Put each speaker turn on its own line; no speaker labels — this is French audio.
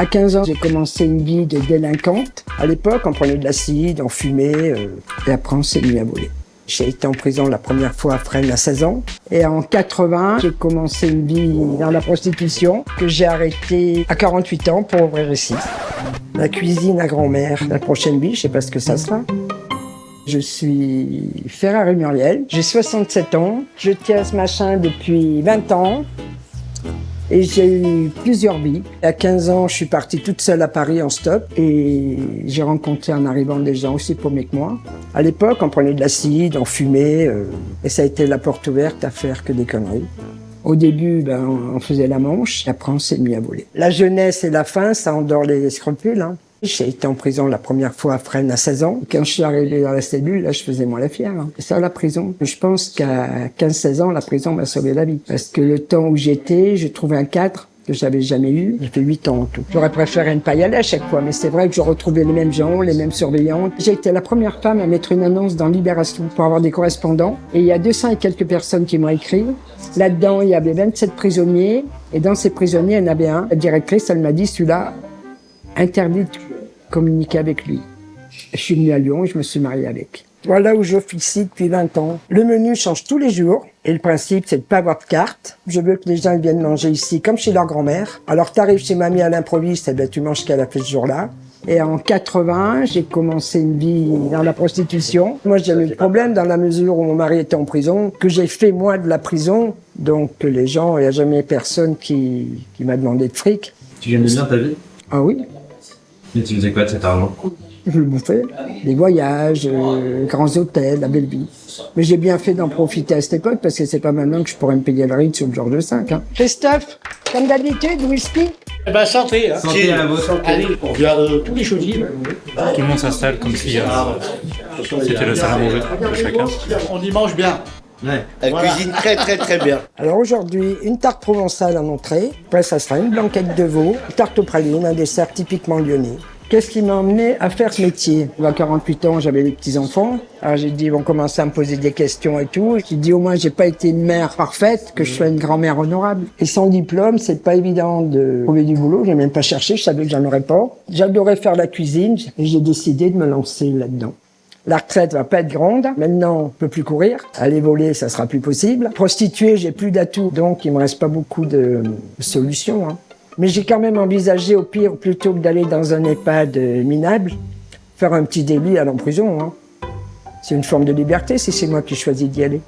À 15 ans, j'ai commencé une vie de délinquante. À l'époque, on prenait de l'acide, on fumait, et après on s'est mis à voler. J'ai été en prison la première fois à Fresnes à 16 ans. Et en 80, j'ai commencé une vie dans la prostitution que j'ai arrêtée à 48 ans pour ouvrir ici. La cuisine à grand-mère, la prochaine vie, je sais pas ce que ça sera. Je suis Ferrari Muriel, j'ai 67 ans, je tiens à ce machin depuis 20 ans. Et j'ai eu plusieurs vies. À 15 ans, je suis partie toute seule à Paris en stop et j'ai rencontré en arrivant des gens aussi paumés que moi. À l'époque, on prenait de l'acide, on fumait et ça a été la porte ouverte à faire que des conneries. Au début, on faisait la manche, après on s'est mis à voler. La jeunesse et la faim, ça endort les scrupules. J'ai été en prison la première fois à Fresnes à 16 ans. Quand je suis arrivé dans la cellule, là, je faisais moins la fière. C'est ça, la prison. Je pense qu'à 15-16 ans, la prison m'a sauvé la vie. Parce que le temps où j'étais, j'ai trouvé un cadre que j'avais jamais eu. J'ai fait 8 ans en tout. J'aurais préféré ne pas y aller à chaque fois, mais c'est vrai que je retrouvais les mêmes gens, les mêmes surveillantes. J'ai été la première femme à mettre une annonce dans Libération pour avoir des correspondants. Et il y a 200 et quelques personnes qui m'ont écrit. Là-dedans, il y avait 27 prisonniers. Et dans ces prisonniers, il y en avait un. La directrice, elle m'a dit, celui-là, interdit de communiquer avec lui. Je suis venue à Lyon et je me suis mariée avec. Voilà où j'officie depuis 20 ans. Le menu change tous les jours et le principe, c'est de pas avoir de carte. Je veux que les gens viennent manger ici comme chez leur grand-mère. Alors t'arrives chez mamie à l'improviste, et tu manges ce qu'elle a fait ce jour-là. Et en 80, j'ai commencé une vie dans la prostitution. Moi, j'ai eu le problème dans la mesure où mon mari était en prison, que j'ai fait moi de la prison. Donc les gens, il n'y a jamais personne qui m'a demandé de fric.
Tu gagnais bien ta vie?
Ah oui.
Et tu faisais quoi de cet argent?
Je le bouffais. Des voyages, grands hôtels, la belle vie. Mais j'ai bien fait d'en profiter à cette époque parce que c'est pas maintenant que je pourrais me payer le Ritz ou le Georges V. Christophe, comme d'habitude, whisky?
Eh ben santé, hein.
Santé à votre santé.
Allez, on regarde tous les chaudiers.
Tout le monde s'installe comme si c'était le salle à manger de chacun.
On y mange bien.
Ouais.
Elle cuisine très bien.
Alors aujourd'hui, une tarte provençale en entrée. Après, ça sera une blanquette de veau, une tarte aux pralines, un dessert typiquement lyonnais. Qu'est-ce qui m'a emmené à faire ce métier? À 48 ans, j'avais des petits-enfants. Alors j'ai dit, ils vont commencer à me poser des questions et tout. J'ai dit, au moins, j'ai pas été une mère parfaite, que je sois une grand-mère honorable. Et sans diplôme, c'est pas évident de trouver du boulot. J'ai même pas cherché, je savais que j'en aurais pas. J'adorais faire la cuisine et j'ai décidé de me lancer là-dedans. La retraite va pas être grande. Maintenant, on peut plus courir. Aller voler, ça sera plus possible. Prostituer, j'ai plus d'atouts. Donc, il me reste pas beaucoup de solutions, Mais j'ai quand même envisagé, au pire, plutôt que d'aller dans un EHPAD minable, faire un petit délit à en prison. C'est une forme de liberté si c'est moi qui choisis d'y aller.